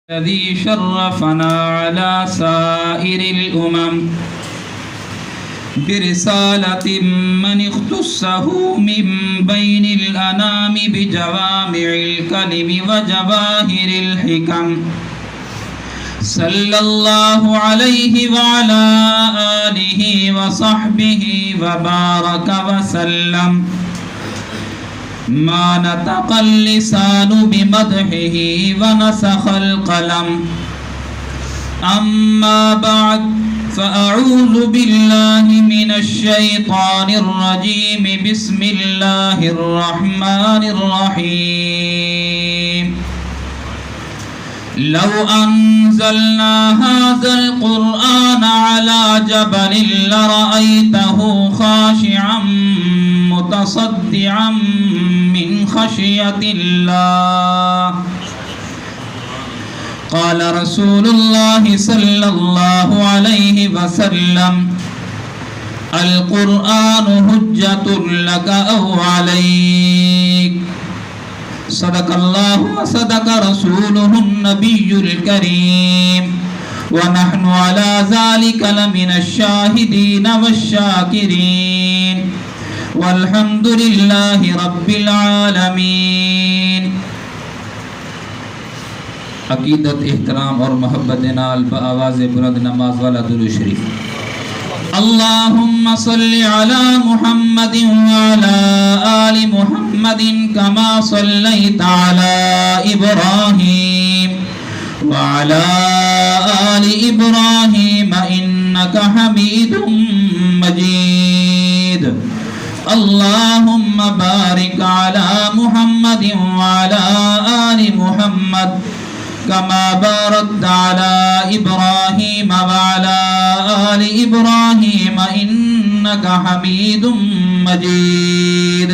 الذي شرفنا على سائر الأمم برسالة من اختصه من بين الأنام بجوامع الكلم وجواهر الحكم صلى الله عليه وعلى آله وصحبه وبارك وسلم ما نطق اللسان بمدحه ونسخ القلم أما بعد فأعوذ بالله من الشيطان الرجيم بسم الله الرحمن الرحيم لو أنزلنا هذا القرآن على جبل لرأيته خاشعا متصدعا من خشية الله قال رسول الله صلى الله عليه وسلم القرآن حجة لك أو عليك صدق الله وصدق رسوله النبي الكريم ونحن على ذلك لمن الشاهدين والشاكرين والحمد لله رب العالمین۔ عقیدت، احترام اور محبت نال بآواز بلند نماز والا درود شریف۔ اللهم صل على محمد وعلى آل محمد كما صليت على إبراهيم وعلى آل إبراهيم إنك حميد مجيد اللهم بارك على محمد وعلى آل محمد كما باركت على إبراهيم وعلى آل إبراهيم إنك حميد مجيد۔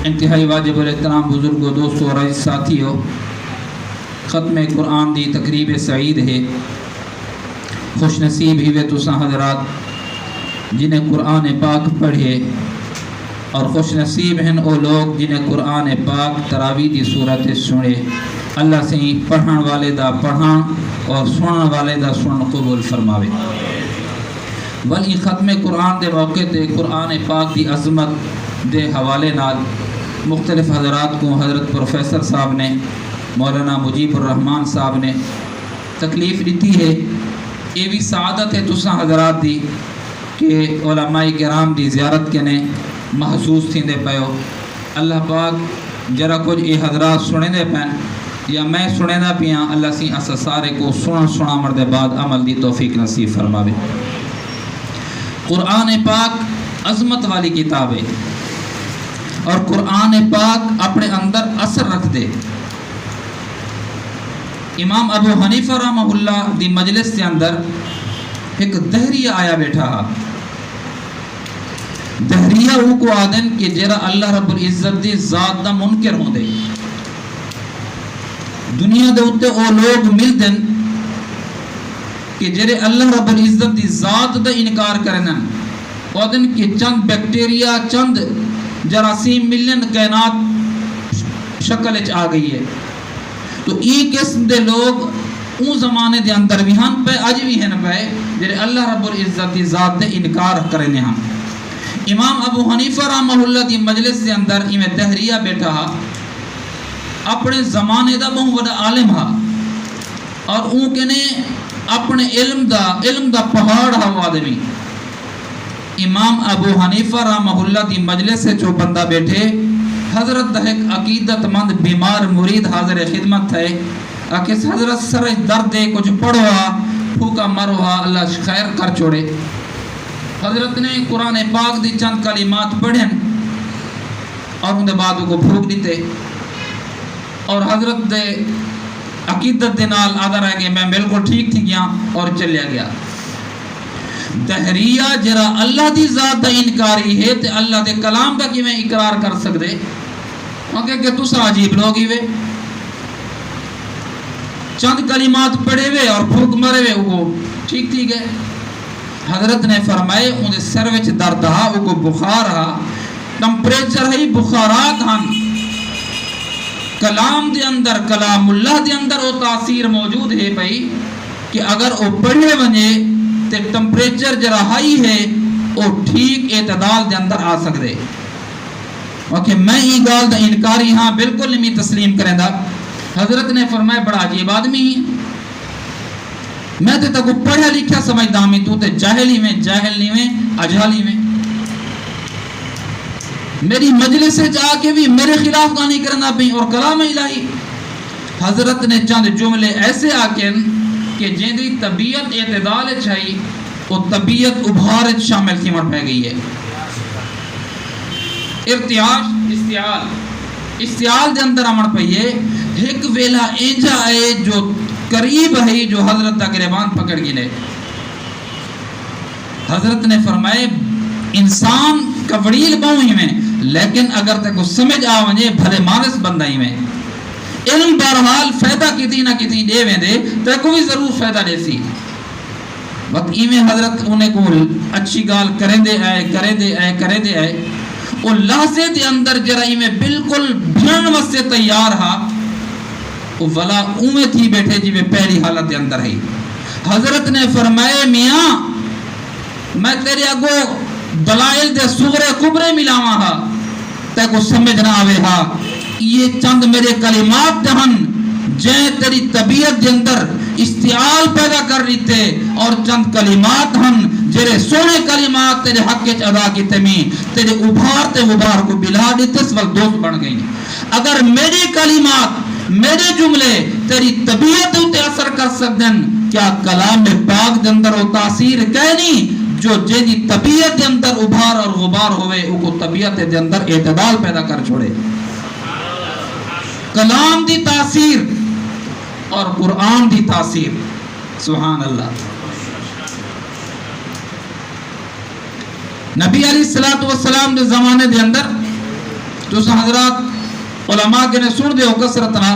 انتہائی واجب الاحترام بزرگوں، دوستوں اور عزیز ساتھیوں، ختم قرآن دی تقریب سعید ہے۔ خوش نصیب ہی وے تساں حضرات جنہیں قرآن پاک پڑھے، اور خوش نصیب ہیں وہ لوگ جنہیں قرآن پاک تراویح دی صورت سنے۔ اللہ سے پڑھن والے دا پڑھان اور سنن والے دا سنن قبول فرماوے۔ ولی ختم قرآن دے موقع تے قرآن پاک دی عظمت دے حوالے نال مختلف حضرات کو حضرت پروفیسر صاحب نے، مولانا مجیب الرحمان صاحب نے تکلیف دیتی ہے۔ یہ بھی سعادت ہے تساں حضرات دی کہ علماء کرام دی زیارت کنے محسوس تھی دے پیو۔ اللہ پاک جرا کچھ یہ حضرات سنے دے پین یا میں سنے دا پیاں، اللہ سی اسا سارے کو سنا مردے بعد عمل دی توفیق نصیب فرماوے۔ قرآن پاک عظمت والی کتاب ہے اور قرآن پاک اپنے اندر اثر رکھ دے۔ امام ابو حنیفہ رحمہ اللہ دی مجلس کے اندر ایک دہریہ آیا بیٹھا ہا۔ دہریہ وہ کو آدن کہ جرا اللہ رب العزت دی ذات دا منکر ہوں دے۔ دنیا دے اتے او لوگ مل دن کہ جرے اللہ رب العزت دی ذات دا انکار کرنن، آدن کہ چند بیکٹیریا، چند جراثیم ملن کائنات شکل اچ آ گئی ہے۔ تو ای قسم دے لوگ اون زمانے دے اندر بھی ہن پہ اج بھی ہیں پہ جرے اللہ رب العزت دی ذات دے انکار کرنے ہاں۔ امام ابو حنیفہ رحمہ اللہ دی مجلس دے اندر ایمیں دہریہ بیٹھا ہا، اپنے زمانے دا بہت بڑا عالم ہا، اور اون کنے اپنے علم دا پہاڑ ہا وہ آدمی۔ امام ابو حنیفہ رحمہ اللہ دی مجلس سے جو بندہ بیٹھے، حضرت دا ایک عقیدت مند بیمار مرید حاضر خدمت ہے کہ حضرت سر درد دے کچھ پڑھو ہا، پھوکا مرو ہا، اللہ خیر کر چھوڑے۔ حضرت نے قرآن پاک دی چند کلمات پڑھیں اور ان دے بعد کو بھوک دیتے، اور حضرت دے عقیدت دے نال آدھا رہ گئے میں بالکل ٹھیک تھی گیا اور چلیا گیا۔ دہریہ جرا اللہ دی ذات دا انکاری ہے تے اللہ دے کلام دا کی میں اقرار کر سکتے؟ کہ تسا عجیب لوگ ہی وے، چند کلمات پڑھے ہوئے اور بھوک مرے ہوئے وہ ٹھیک تھی گئے۔ حضرت نے فرمائے انہیں سر وچ درد ہا، وہ بخار ہا، ٹمپریچر ہے بخارات ہن، کلام دے اندر کلام اللہ دے اندر وہ تاثیر موجود ہے پئی کہ اگر وہ پڑھے ونجے تے ٹمپریچر جرا ہائی ہے وہ ٹھیک اعتدال دے اندر آ سکدے اوکے میں یہ گال دا انکاری ہاں بالکل نہیں تسلیم کریں دا حضرت نے فرمایا بڑا عجیب آدمی ہی میں تے تکو پڑھا لکھا سمجھدا ہوں تو تے جاہل نہیں میں اجہلی میں میری مجلس سے جا کے بھی میرے خلاف گانی کرنا بھی اور کلام الہی حضرت نے چند جملے ایسے آکن کہ جن دی طبیعت اعتدال چاہی وہ طبیعت ابھار شامل کی مر پہ گئی ہے ارتیاش استعال دے اندر امن پئیے ایک ویلا اینجا ہے جو قریب ہے جو حضرت دا گریبان پکڑ گلے حضرت نے فرمائے انسان کبڑیل باؤں ہی میں لیکن اگر تے کو سمجھ آوانجے بھلے مانس بندائی میں علم بہرحال فائدہ کتی نہ کتی دے ویندے تے کو بھی ضرور فائدہ دے سی وقت میں حضرت انہیں کو اچھی گال کریں دے آئے وہ لحظے دے اندر جرائی میں بالکل بھن وسے تیار ہا وہ ولا اومے تھی بیٹھے جی میں پہلی حالت دے اندر ہے حضرت نے فرمائے میاں میں تیرے اگو دلائل دے صغرے کبرے ملاواں ہا تے کو سمجھ نہ آوے ہا یہ چند میرے کلمات دہن جائیں تیری طبیعت دے اندر استعال پیدا کر رہی تھے اور چند کلمات ہن جرے سونے کلمات تیرے حق کے ادا کی تمی تیرے ابھار کو بلا دیتے اس وقت دوست بن گئی اگر میری کلمات میرے جملے تیری طبیعت ہوتے اثر کر سکدن کیا کلام پاک دے اندر وہ تاثیر کہنی جو جیدی طبیعت دے اندر ابھار اور غبار ہوئے وہ کو طبیعت دے اندر اعتدال پیدا کر چھوڑے کلام دی تاثیر اور قرآن دی تاثیر سبحان اللہ نبی علیہ السلام دے زمانے دے اندر جو حضرات علماء کے نے سن دے ہو کسرتنا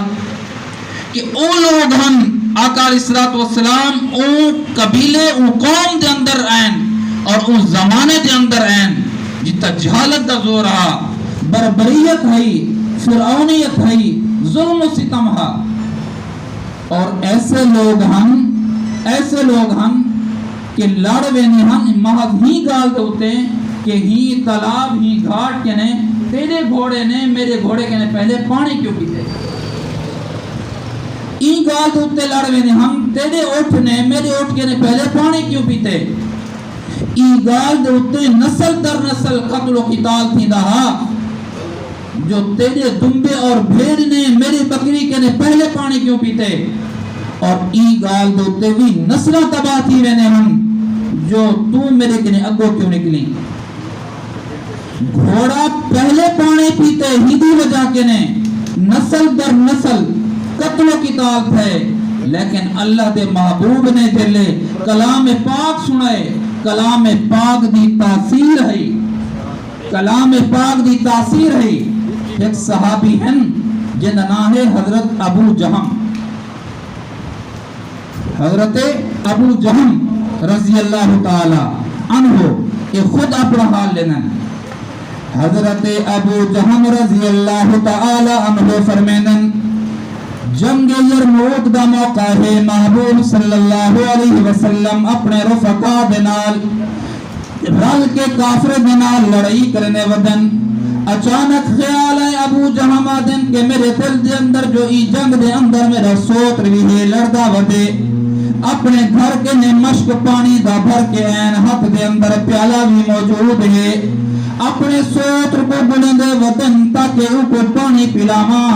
کہ او لوگ ہن آقا علیہ السلام او قبیلے او قوم دے اندر آئین اور او زمانے دے اندر آئین جتا جہالت دا زور رہا بربریت ہے فرعونیت ہے ظلم و ستم ہے اور ایسے لوگ ہن کہ لڑوے نے ہن محض ہی گال دوتے کہ ہی تالاب ہی گھاٹ کے نے تیرے گھوڑے نے میرے گھوڑے کے نے پہلے پانی کیوں پیتے ای گال دوتے لڑوے نے ہم تیرے اوٹھ نے میرے اوٹھ کے نے پہلے پانی کیوں پیتے ای گال دوتے نسل در نسل قتل و قتال تھی دہا جو تیرے دمبے اور بھیڑ نے میری بکری کے نے پہلے پانی کیوں پیتے اور ای گال دوتے بھی نسلہ تباہ تھی وینے ہم جو تو میرے کے نے اگو کیوں نکلی گھوڑا پہلے پانی پیتے ہی دی وجہ کے نے نسل در نسل قتل و قتال تھے لیکن اللہ دے محبوب نے جلے کلام پاک سنائے کلام پاک دی تاثیر ہے کلام پاک دی تاثیر ہے ایک صحابی ہیں جن نام ہے حضرت ابو جہم رضی اللہ تعالی عنہ یہ خود اپنا حال لینا حضرت ابو جہم رضی اللہ تعالی عنہ فرمینن جنگ یرموک دا موقع ہے محبوب صلی اللہ علیہ وسلم اپنے رفقا دنال رل کے کافر دنال لڑائی کرنے ودن اچانک خیال ہے ابو جہم آدن کہ میرے دل دے اندر جو ای جنگ دے اندر میرا سوت روی ہے لڑدا ودے اپنے گھر کے نے مشک پانی دا بھر کے این ہاتھ دے اندر پیالہ بھی موجود ہے اپنے سوت کو بلندے ودن تاکہ او کو پانی پلاما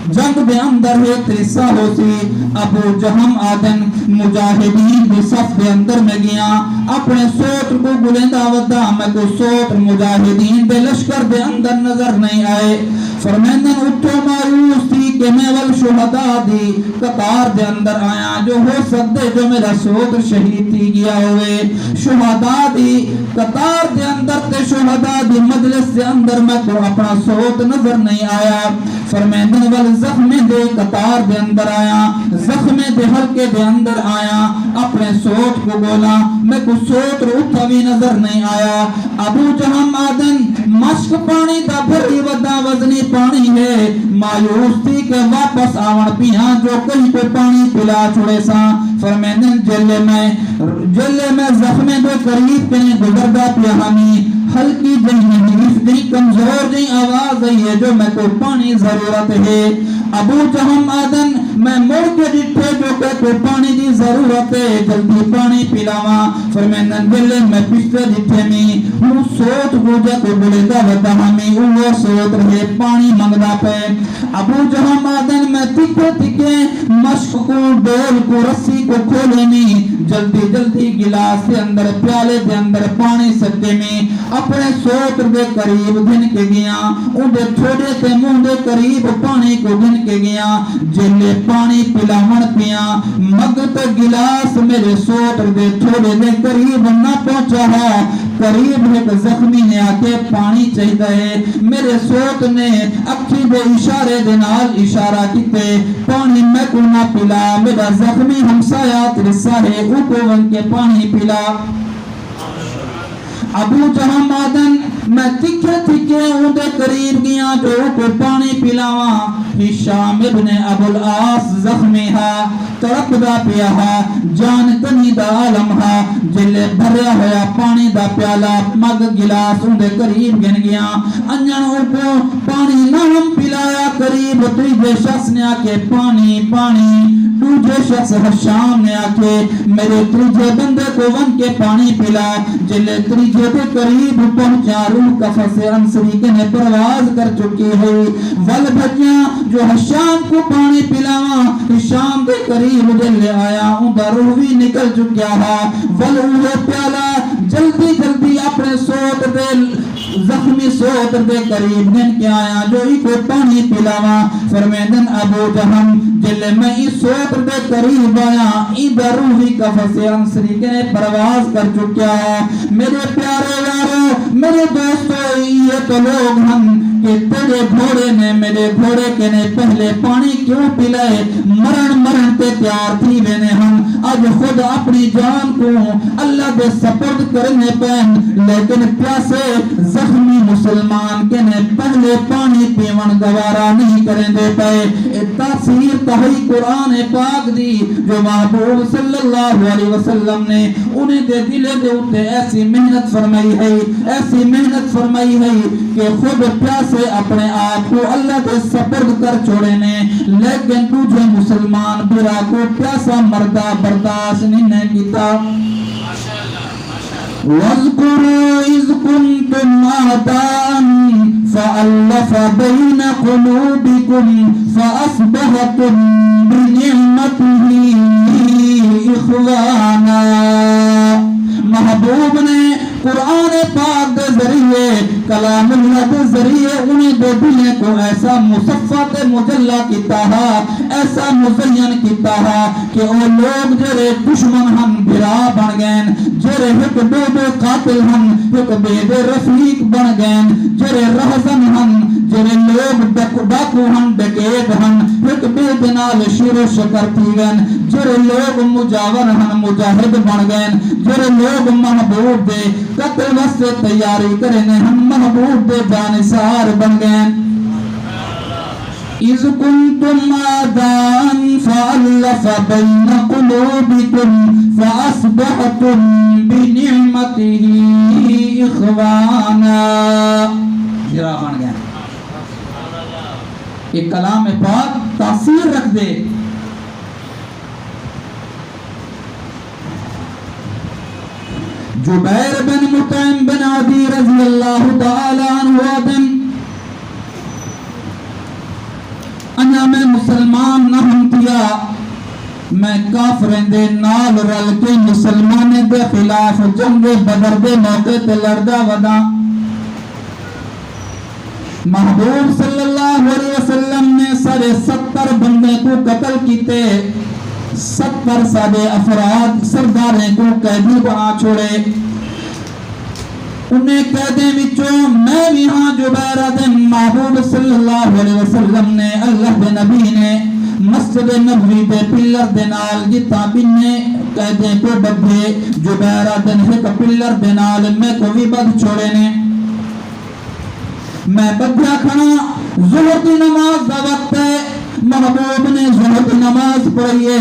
جنگ دے اندر ہے ترسا ہو سی ابو جہم آدن مجاہدین بھی صف دے اندر میں گیا اپنے سوتر کو بلندہ ودا میں کو سوتر مجاہدین دے لشکر دے اندر نظر نہیں آئے فرمیندن اٹھو مایوس تھی کہ میں والشہداء دی قطار دے اندر آیا جو ہو سکتے جو میرا سوتر شہید تھی گیا ہوئے شہداء دی قطار دے اندر تے شہداء دی مجلس دے اندر میں کو اپنا سوت نظر نہیں آیا فرمیندن زخمے دے قطار دے اندر آیا زخمے دے حلقے دے اندر آیا اپنے سوچ کو بولا میں کو سوچ اٹھا بھی نظر نہیں آیا ابو جہم آدن مشک پانی دا بھری ودا وزنی پانی ہے مایوس تھی کہ واپس آون پیاں جو کہیں پہ پانی پلا چھوڑے سا فرمیدن جلے میں زخمے دے قریب کنے گزردہ پیا ہمیں ہلکی جہی حریف دی کمزور دی آواز ہے جو میں کو پانی ضرورت ہے ابو جہم آدن میں مڑ کے ڈٹھے جو کہ کو پانی دی ضرورت ہے جلدی پانی پلاواں فرمیدن جلے میں پچھلے ڈٹھے میں ہوں سوچ گوجہ کو بلے دا ودا ہمیں وہ سوچ رہے پانی منگدا پہ ابو جہم آدن میں تکے مشق کو ڈول کو رسی کو کھولے میں جلدی گلاس کے اندر پیالے دے اندر پانی سکے میں اپنے سوتر دے قریب گن کے گیا اندے چھوڑے تے منہ دے قریب پانی کو گن کے گیا جلے پانی پلاون پیا مگت گلاس میرے سوتر دے چھوڑے دے قریب نہ پہنچا ہے قریب ایک زخمی نے آکے پانی چاہیدہ ہے میرے سوت نے اکھی دے اشارے دے نال اشارہ کیتے پانی میں کو نہ پلا میرا زخمی ہمسایات رسا ہے او کو ون کے پانی پلا ابو جہم آدن میں تکے اون دے قریب گیا جو کو پانی پلاواں ہشام ابن ابو العاص زخمی ہا تڑپ دا پیا ہا جان کنی دا عالم ہا جلے بھریا ہوا پانی دا پیالہ مگ گلاس اون دے قریب گن گیا انجن او کو پانی نہ ہم پلایا قریب تیجے شخص نے آکے پانی دوجے شخص ہشام نے آکے میرے تیجے بندے کو ون کے پانی پلا جلے تیجے دے قریب پہنچا روح کفر سے انسری کے نے پرواز کر چکی ہوئی ول بھجیاں جو ہشام کو پانی پلاواں ہشام دے قریب جلے آیا ان دا روح بھی نکل چکیا ہے ول اوہ پیالا جلدی اپنے سوت دے زخمی سوت دے قریب گن کے آیا جو ہی کو پانی پلاواں فرمیدن ابو جہم جلے میں اس سوت دے قریب آیا ادھر روحی کفر سے انسری کے نے پرواز کر چکیا ہے میرے پیارے یارو میرے دوستو یہ تو لوگ ہم کہ تیرے گھوڑے نے میرے گھوڑے کے نے پہلے پانی کیوں پلائے مرن تے تیار تھی وینے ہم آج خود اپنی جان کو اللہ دے سپرد کرنے پہن لیکن پیاسے زخمی مسلمان کے نے پہلے پانی پیون گوارا نہیں کریں دے پائے تاثیر تحی قرآن پاک دی جو محبوب صلی اللہ علیہ وسلم نے انہیں دے دلے دے اٹھے ایسی محنت فرمائی ہے کہ خود پیاسے اپنے آپ کو اللہ دے سپرد کر چھوڑے نے لیکن تجھے مسلمان برا کو پیاسا مردہ برداشت نہیں کیتا وَاذْكُرُوا إِذْ كُنْتُمْ أَعْدَاءً فَأَلَّفَ بَيْنَ قُلُوبِكُمْ فَأَصْبَحْتُمْ بِنِعْمَتِهِ إِخْوَانًا محبوب نے قرآن پاک دے ذریعے کلام اللہ دے ذریعے انہیں دے دلیں کو ایسا مصفت مجلہ کیتا ہے ایسا مزین کیتا ہے کہ وہ لوگ جرے دشمن ہم بھرا بن گئن جرے ہک دو قاتل ہم ہک بید رفیق بن گئن جرے رہزن ہم جرے لوگ ڈاکو ہم ڈکیت ہم ہک بید نال شیر و شکر تھی گئن جرے لوگ مجاور ہم مجاہد بن گئن جرے لوگ محبوب دے قتل واسطے تیاری کرنے ہم محبوب دے جانسار بن گئے اِذْ كُنْتُمْ أَعْدَاءً فَأَلَّفَ بَيْنَ قُلُوبِكُمْ فَأَصْبَحْتُمْ بِنِعْمَتِهِ إِخْوَانًا جرا بن گئے یہ کلام پاک تاثیر رکھ دے جبیر بن مطعم بن عدی رضی اللہ تعالی عنہ آدم انہا میں مسلمان نہ ہمتیا میں کافرین دے نال رل کے مسلمان دے خلاف جنگ بدر دے موقع تے لڑدا ودا محبوب صلی اللہ علیہ وسلم نے 70 بندے کو قتل کیتے 70 سادے افراد سرداریں کو قیدی بنا چھوڑے انہیں قیدیں وچوں میں بھی ہاں جبیر دن محبوب صلی اللہ علیہ وسلم نے اللہ دے نبی نے مسجد نبوی دے پلر دے نال جتا بنے قیدیں کو بدھے جبیر دن ایک پلر دے نال میں کو بھی بدھ چھوڑے نے میں بدھیا کھڑا ظہر دی نماز دا وقت ہے محبوب نے ظہر دی نماز پڑھئیے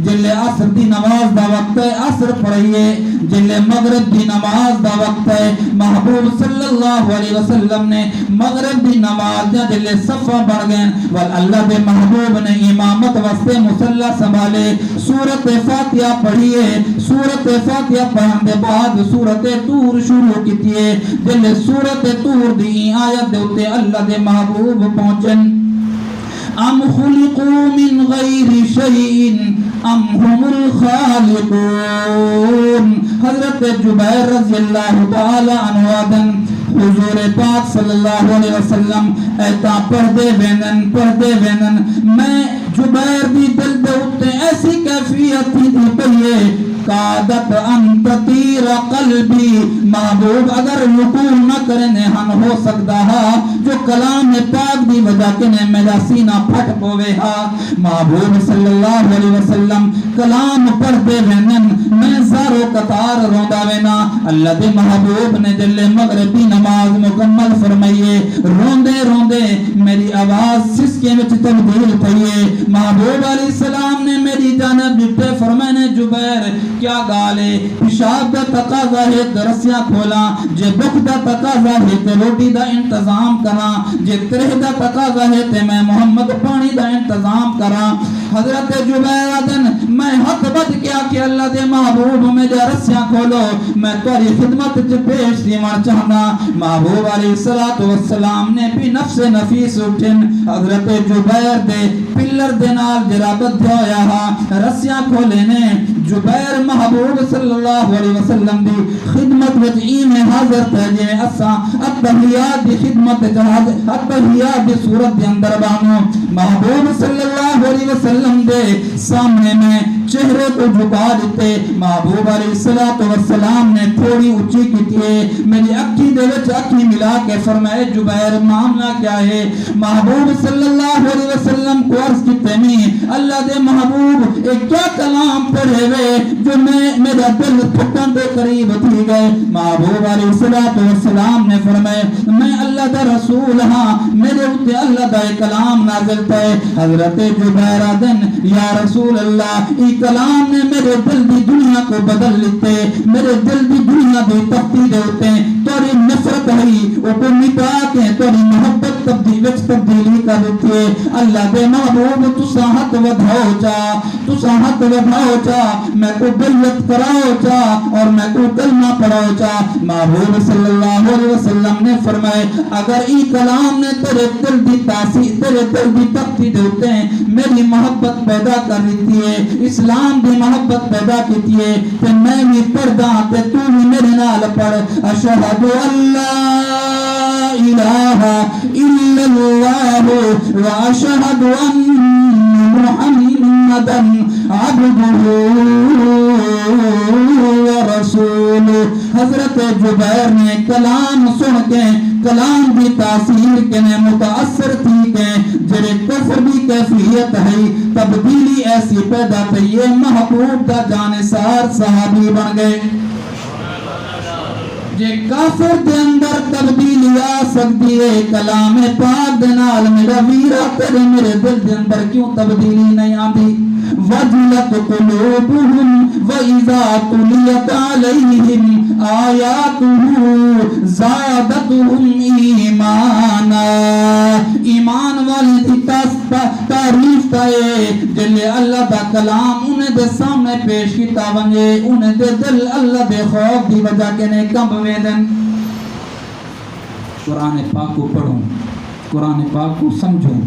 جلے عصر دی نماز دا وقت ہے عصر پڑھئیے جلے مغرب دی نماز دا وقت ہے محبوب صلی اللہ علیہ وسلم نے مغرب دی نماز دا جلے صفہ بڑھ گئے والاللہ دے محبوب نے امامت واسطے مصلح سنبھالے سورت فاتحہ پڑھئیے سورت فاتحہ پڑھن دے بعد سورت طور شروع کیتیے جلے سورت طور دی آیت دے اتے اللہ دے محبوب پہنچن ام خلقوا من غیر شیء ام هم الخالقون حضرت جبیر رضی اللہ تعالی عنہ آدن حضور پاک صلی اللہ علیہ وسلم ایتا پڑھ دے وینن میں جبیر دی دل دے اتے ایسی کیفیت تھی پہیے قادت ان تطیر قلبی محبوب اگر رکوع نہ کرنے ہن ہو سکتا ہا جو کلام پاک دی وجہ کے نے میرا سینہ پھٹ پوے ہا محبوب صلی اللہ علیہ وسلم کلام پڑھ دے وینن میں زارو قطار روندا وینا اللہ دے محبوب نے جلے مغربی نماز مکمل فرمائیے روندے میری آواز سسکے وچ تبدیل تھئیے محبوب علیہ السلام نے میری جانب جھٹے فرمانے جبیر کیا گالے پیشاب دا تقاضا ہے درسیاں کھولا جے بخ دا تقاضا ہے تے روٹی دا انتظام کرا جے ترہ دا تقاضا ہے تے میں محمد پانی دا انتظام کرا حضرت جبیر آدن میں حق بد کیا کہ اللہ دے محبوب میں جا رسیاں کھولو میں توری خدمت چ پیش دیوان چاہنا محبوب علیہ السلام نے بھی نفس نفیس اٹھن حضرت جبیر دے پلر دے نال جرابت دیا ہا رسیاں کھولے نے جبیر محبوب صلی اللہ علیہ وسلم دی خدمت وچ میں حاضر تھے جے اساں التحیات دی خدمت جہاد التحیات دی صورت دے اندر بانو محبوب صلی اللہ علیہ وسلم دے سامنے میں چہرے کو جھکا دیتے محبوب علیہ السلام نے تھوڑی اونچی کیتی میری اکھی دے وچ اکھی ملا کے فرمائے جبیر معاملہ کیا ہے محبوب صلی اللہ علیہ وسلم کو عرض کیتے میں اللہ دے محبوب ایک کیا کلام پڑھے ہوئے جو میرا دل پھٹن دے قریب تھی گئے محبوب علیہ السلام نے فرمائے میں اللہ دا رسول ہاں میرے اوتے اللہ دا کلام نازل تھے حضرت جبیر آدن یا رسول اللہ ای کلام نے میرے دل دی دنیا کو بدل لیتے میرے دل دی دنیا دی تختی دے ہوتے توری نفرت ہے او کو مٹا کے توری محبت تبدیلی کر دیتی ہے اللہ دے محبوب تسا ہاتھ ودھاؤ چا میں کو بیعت کراؤ چا اور میں کو کلمہ پڑھاؤ چا محبوب صلی اللہ علیہ وسلم نے فرمائے اگر ای کلام نے تیرے دل دی تاثیر تیرے دل دی تختی دے ہوتے ہیں میری محبت پیدا کر دیتی ہے اسلام دی محبت پیدا کیتی ہے تے میں بھی پڑھدا تے تو بھی میرے نال پڑھ اشہد اللہ الہ الا اللہ واشہد ان محمدا عبدہ ورسولہ حضرت جبیر نے کلام سن کے کلام کی تاثیر کے نے متاثر تھی کہ جرے کفر بھی کیفیت ہے تبدیلی ایسی پیدا تھی یہ محبوب دا جانثار صحابی بن گئے جے کافر دے اندر تبدیلی آ سکتی ہے کلام پاک دے نال میرا ویرا تیرے میرے دل دے اندر کیوں تبدیلی نہیں آتی وجلت قلوبهم وَإِذَا تُلِيَتْ عَلَيْهِمْ آيَاتُهُ زَادَتْهُمْ ایمانا ایمان والی دی تعریف تائے جلے اللہ دا کلام انہیں دے سامنے پیش کیتا ونجے انہیں دے دل اللہ دے خوف دی وجہ کے نے کم ویدن قرآن پاک کو پڑھوں قرآن پاک کو سمجھوں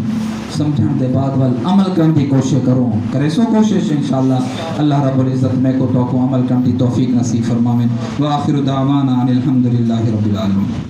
سمجھن دے بعد وال عمل کرنے کی کوشش کروں کرے سو کوشش انشاءاللہ اللہ رب العزت میں کو تو عمل کرنے کی توفیق نصیب فرمائیں وآخر دعوانا ان الحمدللہ رب العالمین.